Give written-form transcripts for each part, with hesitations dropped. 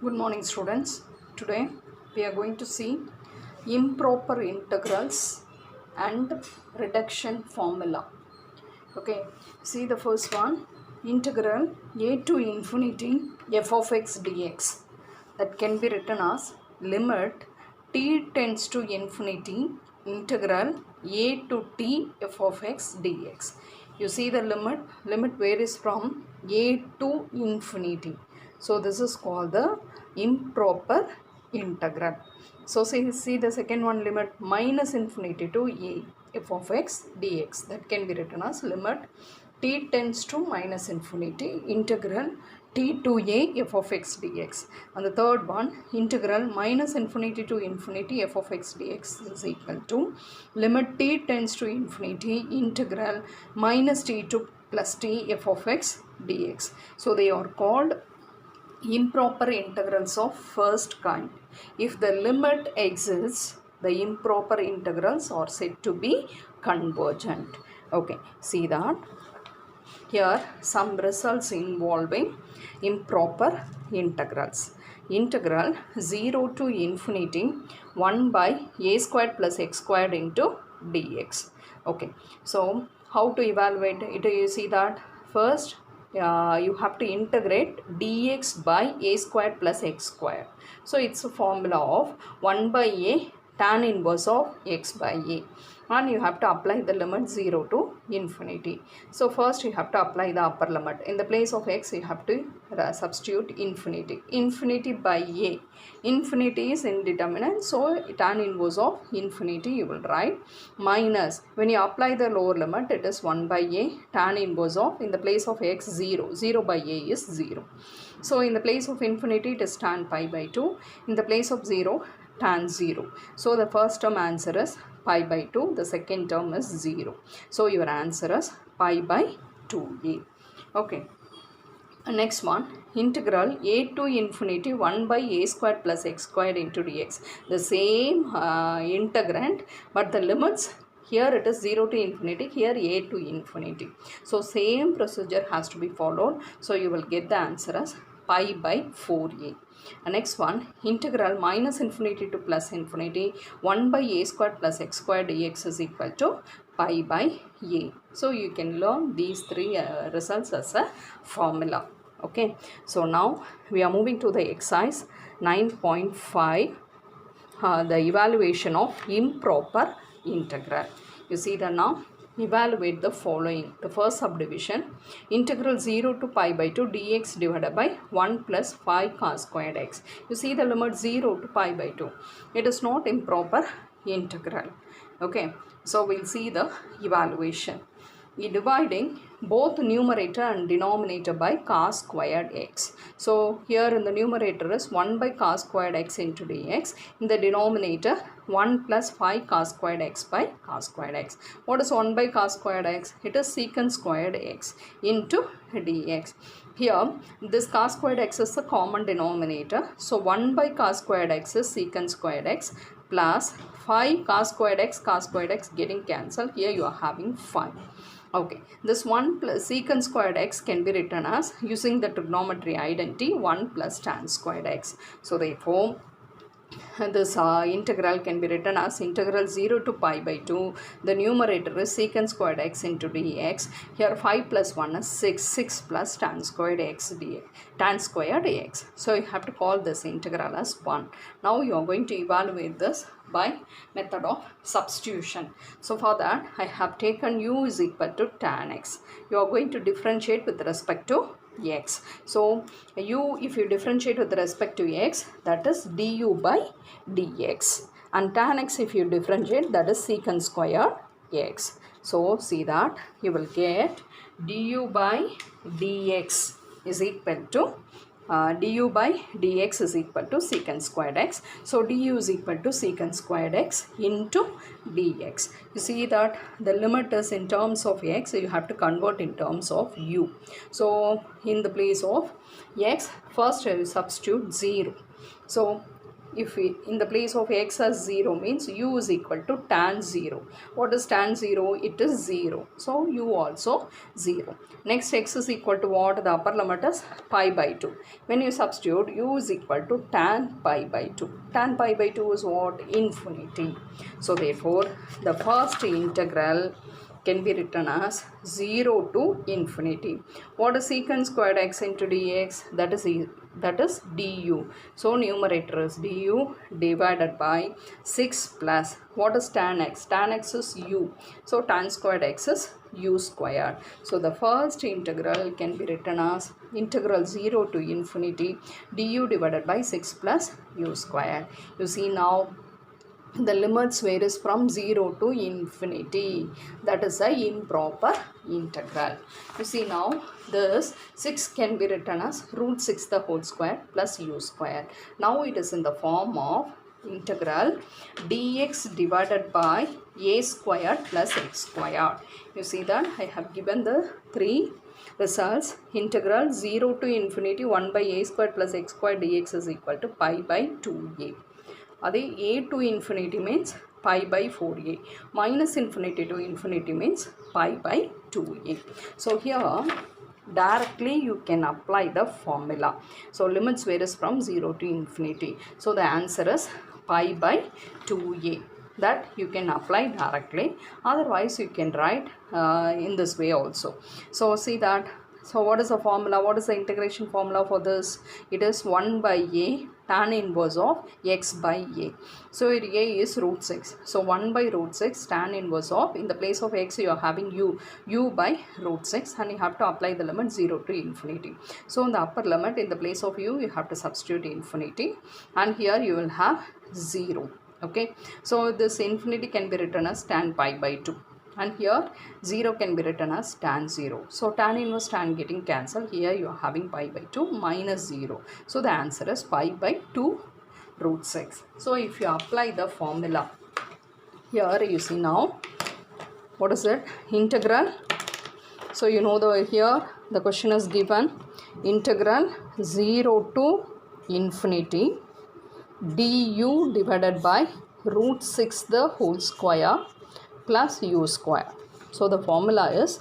Good morning, students. Today we are going to see improper integrals and reduction formula. Okay, see the first one, integral a to infinity f of x dx, that can be written as limit t tends to infinity integral a to t f of x dx. You see the limit varies from a to infinity. So this is called the improper integral. So see the second one, limit minus infinity to a f of x dx, that can be written as limit t tends to minus infinity integral t to a f of x dx. And the third one, integral minus infinity to infinity f of x dx is equal to limit t tends to infinity integral minus t to plus t f of x dx. So they are called improper integrals of first kind. If the limit exists, the improper integrals are said to be convergent. Okay, see that here some results involving improper integrals. Integral 0 to infinity 1 by a squared plus x squared into dx. Okay, so how to evaluate it? You see that first you have to integrate dx by a squared plus x squared. So it's a formula of 1 by a tan inverse of x by a, and you have to apply the limit 0 to infinity. So first you have to apply the upper limit. In the place of x you have to substitute infinity by a. Infinity is indeterminate, so tan inverse of infinity you will write, minus, when you apply the lower limit it is 1 by a tan inverse of, in the place of x 0 by a is 0. So in the place of infinity it is tan pi by 2, in the place of 0 tan 0. So the first term answer is pi by 2, the second term is 0. So your answer is pi by 2a. Okay. Next one, integral a to infinity 1 by a squared plus x squared into dx. The same integrand, but the limits here it is 0 to infinity, here a to infinity. So same procedure has to be followed. So you will get the answer as pi by 4a. Next one, integral minus infinity to plus infinity 1 by a squared plus x squared dx is equal to pi by a. So you can learn these three results as a formula. Okay, so now we are moving to the exercise 9.5, the evaluation of improper integral. You see that now, evaluate the following. The first subdivision, integral 0 to pi by 2 dx divided by 1 plus 5 cos squared x. You see the limit 0 to pi by 2. It is not improper integral. Okay, so we'll see the evaluation. We dividing both numerator and denominator by cos squared x. So here in the numerator is 1 by cos squared x into dx. In the denominator 1 plus 5 cos squared x by cos squared x. What is 1 by cos squared x? It is secant squared x into dx. Here this cos squared x is the common denominator. So 1 by cos squared x is secant squared x plus 5 cos squared x getting cancelled. Here you are having 5. Okay, this 1 plus secant squared x can be written as, using the trigonometry identity, 1 plus tan squared x. So therefore this integral can be written as integral 0 to pi by 2. The numerator is secant squared x into dx. Here 5 plus 1 is 6. 6 plus tan squared x dx. Tan squared dx. So you have to call this integral as 1. Now you are going to evaluate this by method of substitution. So for that I have taken u is equal to tan x. You are going to differentiate with respect to x. So u, if you differentiate with respect to x, that is du by dx, and tan x if you differentiate, that is secant squared x. So see that you will get du by dx is equal to du by dx is equal to secant squared x. So du is equal to secant squared x into dx. You see that the limit is in terms of x, so you have to convert in terms of u. So in the place of x, first I will substitute 0. So if we in the place of x as 0 means u is equal to tan 0. What is tan 0? It is 0. So u also 0. Next, x is equal to what? The upper limit is pi by 2. When you substitute, u is equal to tan pi by 2. Tan pi by 2 is what? Infinity. So therefore the first integral can be written as 0 to infinity. What is secant squared x into dx? That is du. So numerator is du divided by 6 plus what is tan x? Tan x is u. So tan squared x is u squared. So the first integral can be written as integral 0 to infinity du divided by 6 plus u squared. You see now the limits varies from 0 to infinity. That is a improper integral. You see now this 6 can be written as root 6 the whole square plus u square. Now it is in the form of integral dx divided by a square plus x square. You see that I have given the three results. Integral 0 to infinity 1 by a square plus x square dx is equal to pi by 2a. A to infinity means pi by 4a. Minus infinity to infinity means pi by 2a. So here directly you can apply the formula. So limits varies from 0 to infinity. So the answer is pi by 2a. That you can apply directly. Otherwise you can write in this way also. So see that. So what is the formula? What is the integration formula for this? It is 1 by a tan inverse of x by a. So a is root 6. So 1 by root 6 tan inverse of, in the place of x you are having u by root 6, and you have to apply the limit 0 to infinity. So in the upper limit, in the place of u you have to substitute infinity, and here you will have 0. Okay. So this infinity can be written as tan pi by 2. And here 0 can be written as tan 0. So tan inverse tan getting cancelled. Here you are having pi by 2 minus 0. So the answer is pi by 2 root 6. So if you apply the formula, here you see now, what is it? Integral. So you know here the question is given integral 0 to infinity du divided by root 6 the whole square plus u square. So the formula is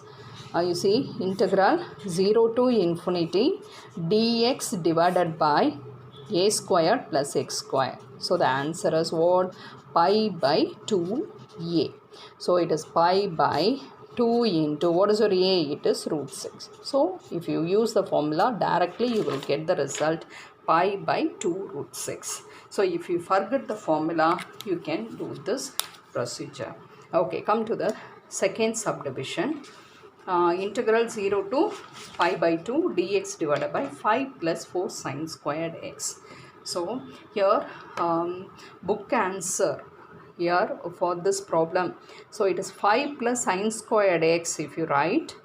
you see integral 0 to infinity dx divided by a square plus x square. So the answer is what? Pi by 2a. So it is pi by 2 into what is your a? It is root 6. So if you use the formula directly you will get the result pi by 2 root 6. So if you forget the formula you can do this procedure. Okay, come to the second subdivision. Integral 0 to pi by 2 dx divided by 5 plus 4 sine squared x. So here book answer here for this problem. So it is 5 plus sine squared x. If you write,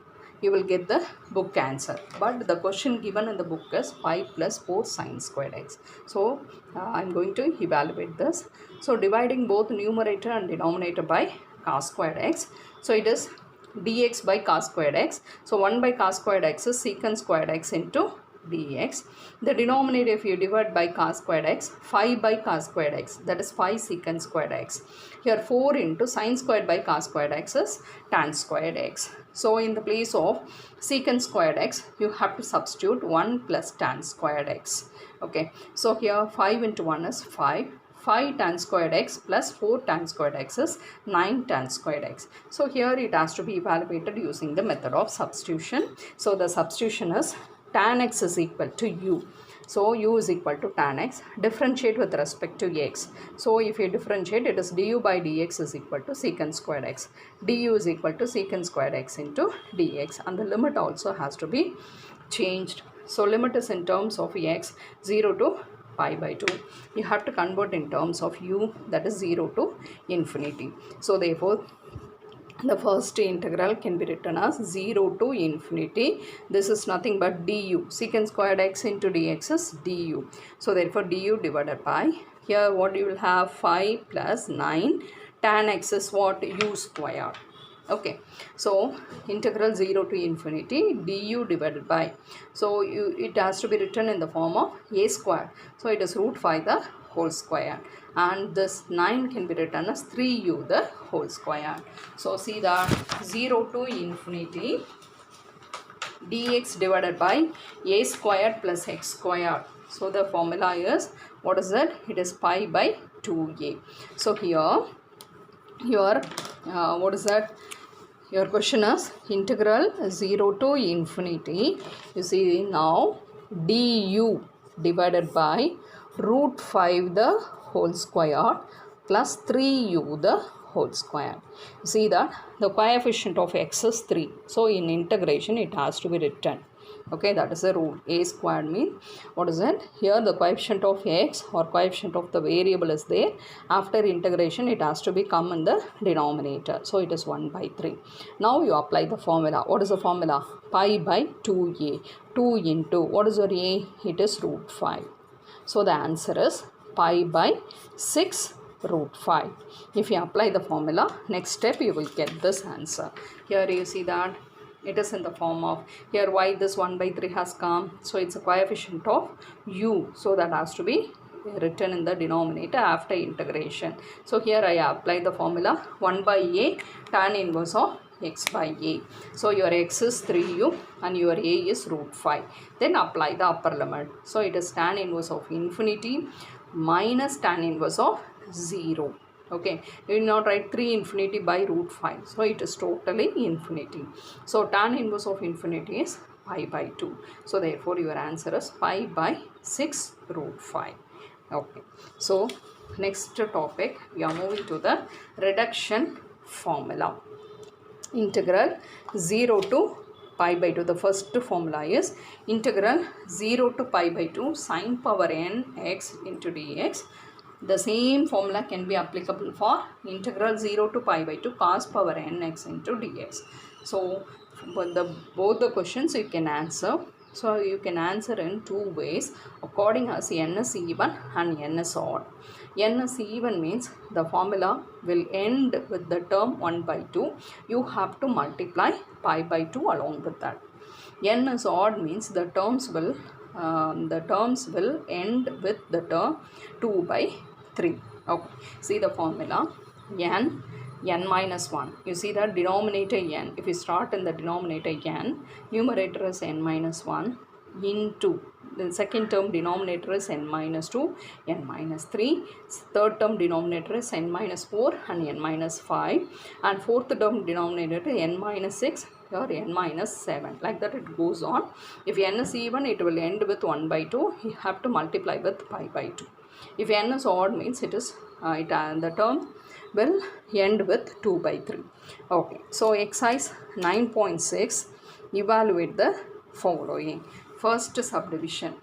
you will get the book answer. But the question given in the book is 5 plus 4 sine squared x. So I am going to evaluate this. So dividing both numerator and denominator by cos squared x. So it is dx by cos squared x. So 1 by cos squared x is secant squared x into dx. The denominator, if you divide by cos squared x, 5 by cos squared x, that is 5 secant squared x. Here 4 into sine squared by cos squared x is tan squared x. So in the place of secant squared x, you have to substitute 1 plus tan squared x. Okay, so here 5 into 1 is 5. 5 tan squared x plus 4 tan squared x is 9 tan squared x. So here it has to be evaluated using the method of substitution. So the substitution is tan x is equal to u. So u is equal to tan x. Differentiate with respect to x. So if you differentiate, it is du by dx is equal to secant squared x. Du is equal to secant squared x into dx. And the limit also has to be changed. So limit is in terms of x 0 to pi by 2. You have to convert in terms of u, that is 0 to infinity. So therefore the first integral can be written as 0 to infinity. This is nothing but du. Secant squared x into dx is du. So therefore du divided by, here what you will have 5 plus 9. Tan x is what? U square. Okay, so integral 0 to infinity du divided by, so it has to be written in the form of a square, so it is root 5 the whole square, and this 9 can be written as 3u the whole square. So see that 0 to infinity dx divided by a squared plus x squared. So the formula is, what is it? It is pi by 2a. So here your what is that? Your question is integral 0 to infinity. You see now du divided by root 5 the whole square plus 3u the whole square. You see that the coefficient of x is 3. So in integration it has to be written. Okay, that is the rule. A squared means, what is it? Here the coefficient of x or coefficient of the variable is there. After integration it has to be come in the denominator. So it is 1 by 3. Now you apply the formula. What is the formula? Pi by 2a. 2 into, what is your a? It is root 5. So the answer is pi by 6 root 5. If you apply the formula, next step you will get this answer. Here you see that it is in the form of, here why this 1 by 3 has come, so it's a coefficient of u, so that has to be written in the denominator after integration. So here I apply the formula 1 by a tan inverse of x by a. So your x is 3u and your a is root 5. Then apply the upper limit. So it is tan inverse of infinity minus tan inverse of 0. Okay, you will not write 3 infinity by root 5. So it is totally infinity. So tan inverse of infinity is pi by 2. So therefore your answer is pi by 6 root 5. Okay, so next topic we are moving to the reduction formula. Integral 0 to pi by 2. The first formula is integral 0 to pi by 2 sin power n x into dx. The same formula can be applicable for integral 0 to pi by 2 cos power n x into dx. So both the questions you can answer. So you can answer in two ways according as n is even and n is odd. N is even means the formula will end with the term 1 by 2. You have to multiply pi by 2 along with that. N is odd means the terms will end with the term 2 by 3. Okay, see the formula n minus 1. You see that denominator n, if you start in the denominator n, numerator is n minus 1 into the second term denominator is n minus 2, n minus 3, third term denominator is n minus 4 and n minus 5, and fourth term denominator n minus 6 or n minus 7. Like that it goes on. If n is even, it will end with 1 by 2. You have to multiply with pi by 2. If n is odd means it is the term will end with 2 by 3. Okay, so exercise 9.6, evaluate the following. First subdivision,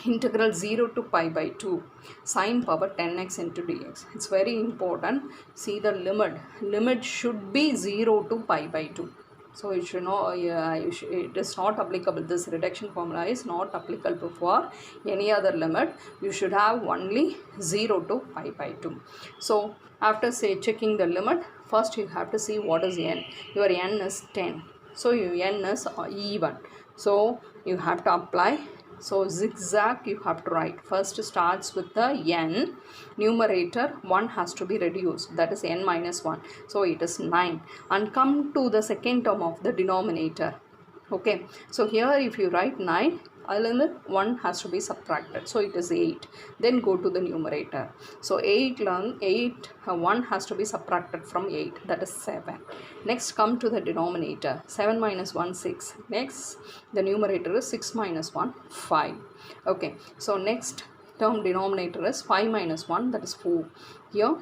integral 0 to pi by 2 sin power 10x into dx. It's very important. See the limit should be 0 to pi by 2. So you should know it is not applicable. This reduction formula is not applicable for any other limit. You should have only 0 to pi by 2. So after checking the limit, first you have to see what is n. Your n is 10. So your n is even. So you have to apply. So zigzag you have to write. First starts with the n. Numerator 1 has to be reduced. That is n minus 1. So it is 9. And come to the second term of the denominator. Okay. So here if you write 9, 1 has to be subtracted. So it is 8. Then go to the numerator. So 1 has to be subtracted from 8. That is 7. Next come to the denominator. 7 minus 1, 6. Next the numerator is 6 minus 1, 5. Okay. So next term denominator is 5 minus 1, that is 4. Here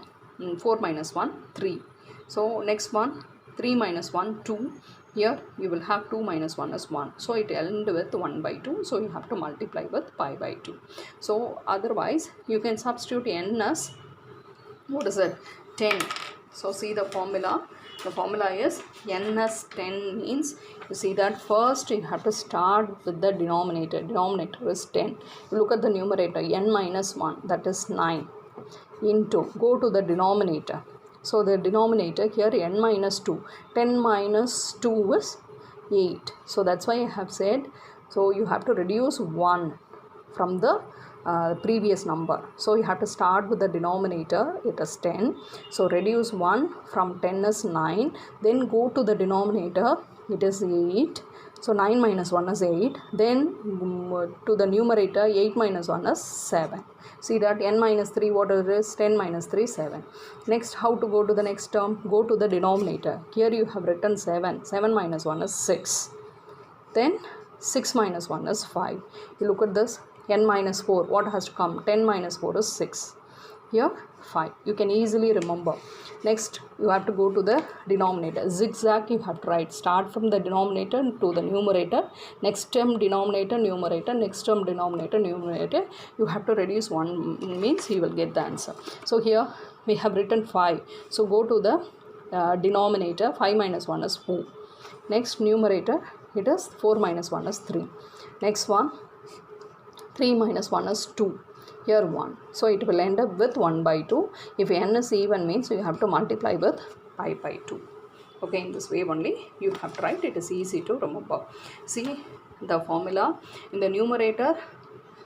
4 minus 1, 3. So next one 3 minus 1, 2. Here you will have 2 minus 1 is 1. So it ends with 1 by 2. So you have to multiply with pi by 2. So otherwise you can substitute n as, what is it? 10. So see the formula. The formula is n as 10 means, you see that first you have to start with the denominator. Denominator is 10. You look at the numerator, n minus 1, that is 9, into, go to the denominator. So the denominator here n minus 2. 10 minus 2 is 8. So that's why I have said, so you have to reduce 1 from the previous number. So you have to start with the denominator, it is 10. So reduce 1 from 10 is 9. Then go to the denominator, it is 8. So 9 minus 1 is 8. Then to the numerator, 8 minus 1 is 7. See that n minus 3, what it is? 10 minus 3, 7. Next, how to go to the next term? Go to the denominator. Here you have written 7. 7 minus 1 is 6. Then 6 minus 1 is 5. You look at this. N minus 4. What has to come? 10 minus 4 is 6. Here 5. You can easily remember. Next, you have to go to the denominator. Zigzag you have to write. Start from the denominator to the numerator. Next term denominator, numerator. Next term denominator, numerator. You have to reduce 1 means you will get the answer. So here we have written 5. So go to the denominator. 5 minus 1 is 4. Next numerator, it is 4 minus 1 is 3. Next one, 3 minus 1 is 2. Here 1. So it will end up with 1 by 2. If n is even means you have to multiply with pi by 2. Okay, in this way only you have to write. It is easy to remember. See the formula. In the numerator,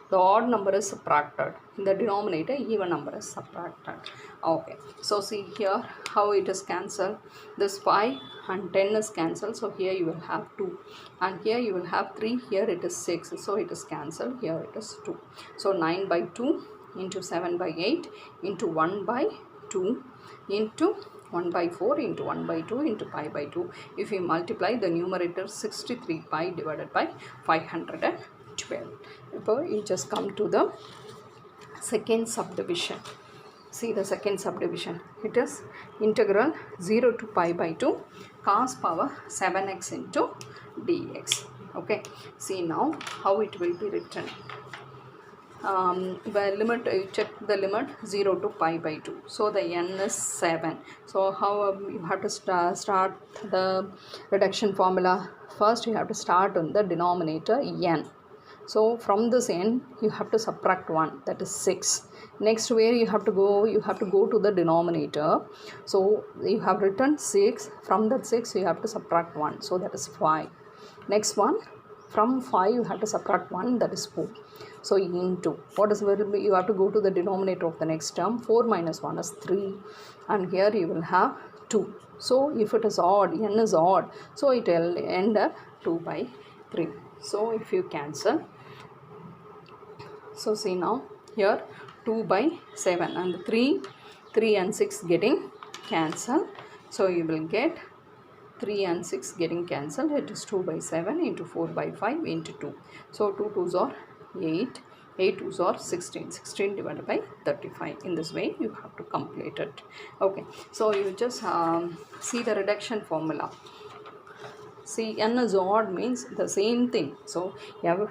the odd number is subtracted. In the denominator, even number is subtracted. Okay, so see here how it is cancelled. This 5 and 10 is cancelled. So here you will have 2. And here you will have 3. Here it is 6. So it is cancelled. Here it is 2. So 9 by 2 into 7 by 8 into 1 by 2 into 1 by 4 into 1 by 2 into pi by 2. If you multiply the numerator, 63 pi divided by 512. Therefore, you just come to the second subdivision. See the second subdivision. It is integral 0 to pi by 2 cos power 7x into dx. Okay. See now how it will be written. The limit, you check the limit 0 to pi by 2. So the n is 7. So how you have to start the reduction formula? First you have to start on the denominator n. So from this n you have to subtract 1, that is 6. Next, where you have to go? You have to go to the denominator. So you have written 6. From that 6 you have to subtract 1. So that is 5. Next one, from 5 you have to subtract 1, that is 4. So into, what is you have to go to the denominator of the next term. 4 minus 1 is 3. And here you will have 2. So if it is odd, n is odd, so it will end up 2 by 3. So if you cancel, so see now here 2 by 7 and 3 and 6 getting cancelled. So you will get 3 and 6 getting cancelled. It is 2 by 7 into 4 by 5 into 2. So 2 2s are 8. 8 2s are 16. 16 divided by 35. In this way you have to complete it. Okay. So you just see the reduction formula. See, n is odd means the same thing. So,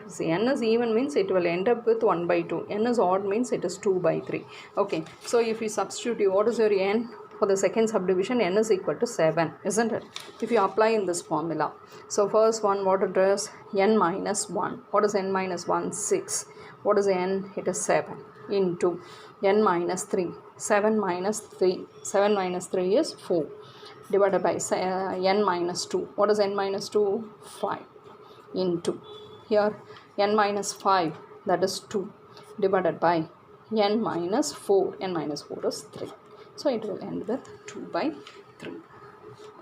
see, n is even means it will end up with 1 by 2. N is odd means it is 2 by 3. Okay. So, if you substitute, what is your n? For the second subdivision, n is equal to 7, isn't it? If you apply in this formula. So, first one, what it is? N minus 1. What is n minus 1? 6. What is n? It is 7 into n minus 3. 7 minus 3. 7 minus 3 is 4. Divided by n minus 2. What is n minus 2? 5 into here n minus 5, that is 2, divided by n minus 4. N minus 4 is 3. So it will end with 2 by 3.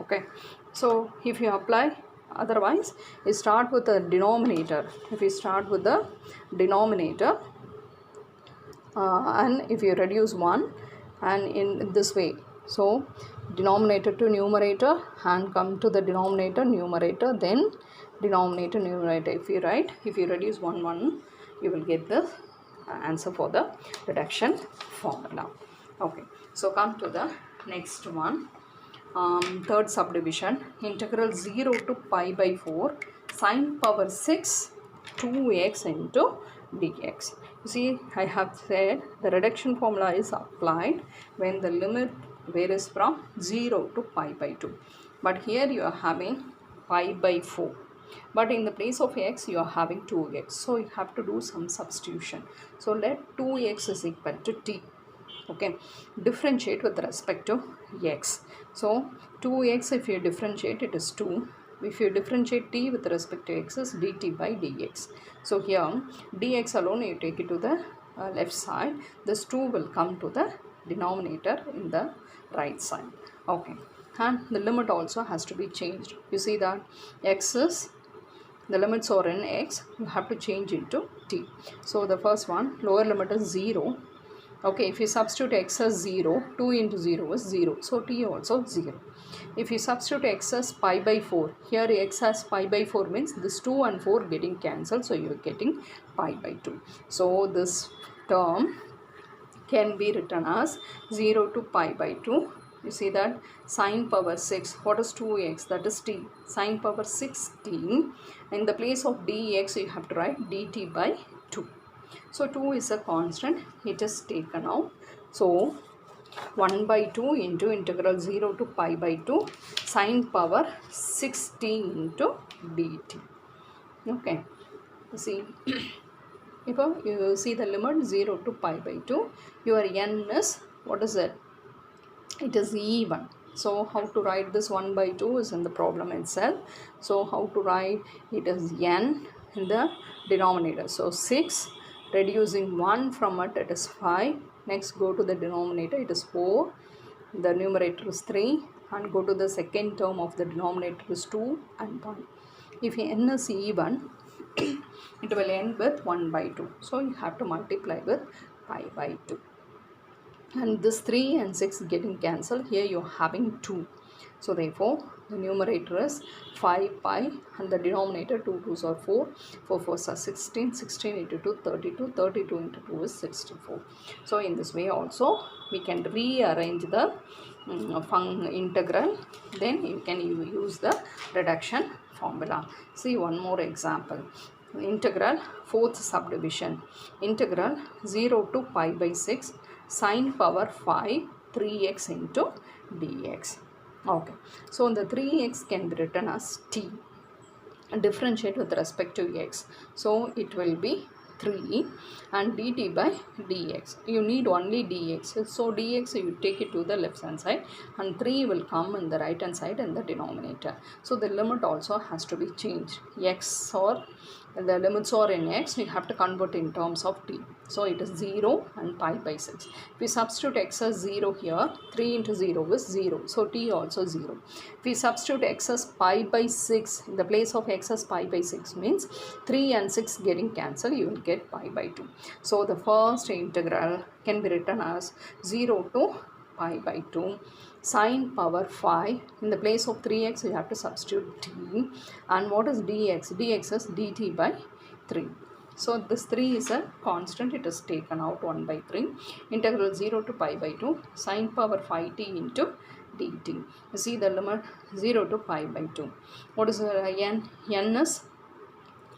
Okay. So if you apply, otherwise you start with the denominator. If you start with the denominator and if you reduce 1 and in this way, so denominator to numerator and come to the denominator, numerator, then denominator, numerator. If you write, if you reduce 1 1, you will get the answer for the reduction formula. Okay, so come to the next one. Third subdivision, integral 0 to pi by 4 sin power 6 2x into dx. You see, I have said the reduction formula is applied when the limit varies from 0 to pi by 2. But here you are having pi by 4. But in the place of x, you are having 2x. So you have to do some substitution. So let 2x is equal to t. Okay, differentiate with respect to x. So 2x, if you differentiate, it is 2. If you differentiate t with respect to x, is dt by dx. So here dx alone, you take it to the left side. This 2 will come to the denominator in the right side. Okay, and the limit also has to be changed. You see that x is, the limits are in x, you have to change into t. So the first one, lower limit is 0. Okay, if you substitute x as 0, 2 into 0 is 0. So t also 0. If you substitute x as pi by 4, here x as pi by 4 means this 2 and 4 getting cancelled. So you are getting pi by 2. So this term can be written as 0 to pi by 2. You see that sine power 6, what is 2x? That is t. Sine power 16. In the place of dx, you have to write dt by 2. So 2 is a constant, it is taken out. So 1 by 2 into integral 0 to pi by 2 sine power 16 into dt. Okay, see, if you see the limit 0 to pi by 2, your n is, what is it? It is even. So how to write this 1 by 2 is in the problem itself. So how to write it is n in the denominator. So 6, reducing 1 from it, it is 5. Next go to the denominator, it is 4. The numerator is 3. And go to the second term of the denominator is 2 and 1. If n is even, it will end with 1 by 2. So you have to multiply with pi by 2. And this 3 and 6 getting cancelled. Here you are having 2. So therefore the numerator is 5 pi and the denominator 2 2s are 4. 4 4s are 16. 16 into 2 32. 32 into 2 is 64. So in this way also we can rearrange the integral. Then you can use the reduction formula. See one more example. Integral fourth subdivision. Integral 0 to pi by 6 sine power 5 3x into dx. Okay, so the 3x can be written as t. Differentiate with respect to x. So it will be 3 and dt by dx. You need only dx. So dx you take it to the left hand side and 3 will come in the right hand side in the denominator. So the limit also has to be changed. X or the limits are in x, you have to convert in terms of t. So it is 0 and pi by 6. If we substitute x as 0 here, 3 into 0 is 0. So t also 0. If we substitute x as pi by 6, in the place of x as pi by 6 means 3 and 6 getting cancelled, you will get pi by 2. So the first integral can be written as 0 to pi by 2 sine power 5. In the place of 3x you have to substitute t. And what is dx? Dx is dt by 3. So this 3 is a constant, it is taken out 1 by 3. Integral 0 to pi by 2 sine power 5t into dt. You see the limit 0 to pi by 2. What is n? N is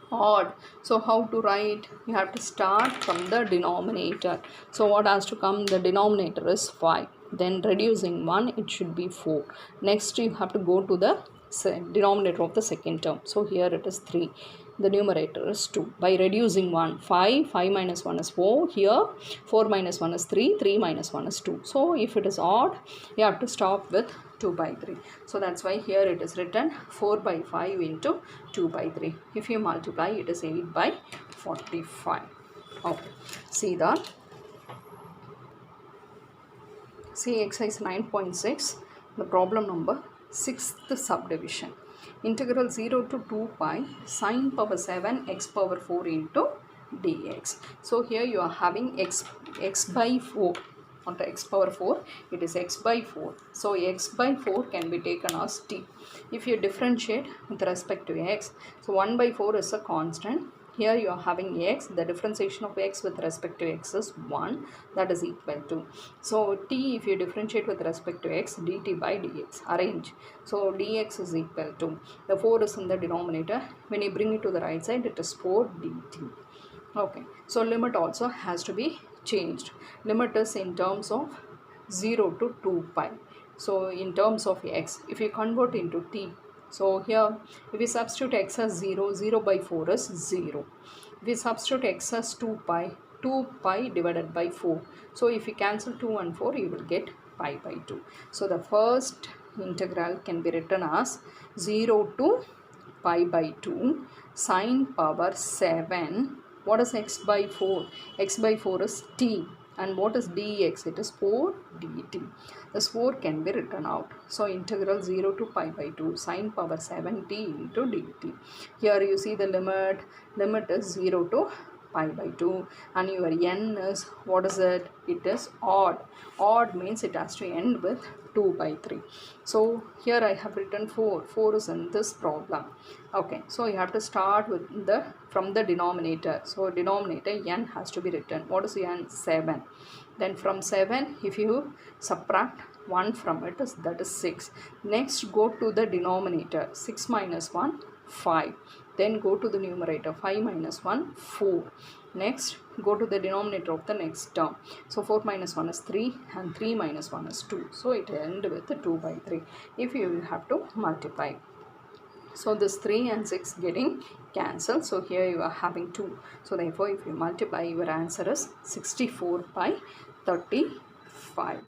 odd. So how to write? You have to start from the denominator. So what has to come? The denominator is 5. Then reducing 1, it should be 4. Next you have to go to the denominator of the second term. So here it is 3. The numerator is 2. By reducing 1, 5 minus 1 is 4. Here 4 minus 1 is 3. 3 minus 1 is 2. So if it is odd, you have to stop with 2 by 3. So that's why here it is written 4 by 5 into 2 by 3. If you multiply, it is 8 by 45. Okay. See that? See exercise 9.6, the problem number 6th subdivision. Integral 0 to 2 pi sine power 7 x power 4 into dx. So here you are having x by 4. Not x power 4, it is x by 4. So x by 4 can be taken as t. If you differentiate with respect to x, so 1 by 4 is a constant. Here you are having x, the differentiation of x with respect to x is 1, that is equal to. So t, if you differentiate with respect to x, dt by dx, arrange. So dx is equal to, the 4 is in the denominator, when you bring it to the right side, it is 4 dt. Okay, so limit also has to be changed. Limit is in terms of 0 to 2 pi. So in terms of x, if you convert into t, so here if we substitute x as 0, 0 by 4 is 0. If we substitute x as 2 pi, 2 pi divided by 4. So if you cancel 2 and 4, you will get pi by 2. So the first integral can be written as 0 to pi by 2 sine power 7. What is x by 4? X by 4 is t. And what is dx? It is 4 dt. This 4 can be written out. So integral 0 to pi by 2 sine power 7 t into dt. Here you see the limit. Limit is 0 to pi by 2, and your n is, what is it? It is odd. Odd means it has to end with 2 by 3. So here I have written 4. 4 is in this problem. Okay, so you have to start with from the denominator. So denominator n has to be written. What is n? 7. Then from 7, if you subtract 1 from it, that is 6. Next, go to the denominator. 6 minus 1, 5. Then go to the numerator. 5 minus 1, 4. Next, go to the denominator of the next term. So 4 minus 1 is 3 and 3 minus 1 is 2. So it ends with 2 by 3. If you will have to multiply. So this 3 and 6 getting cancelled. So here you are having 2. So therefore if you multiply, your answer is 64 by 35.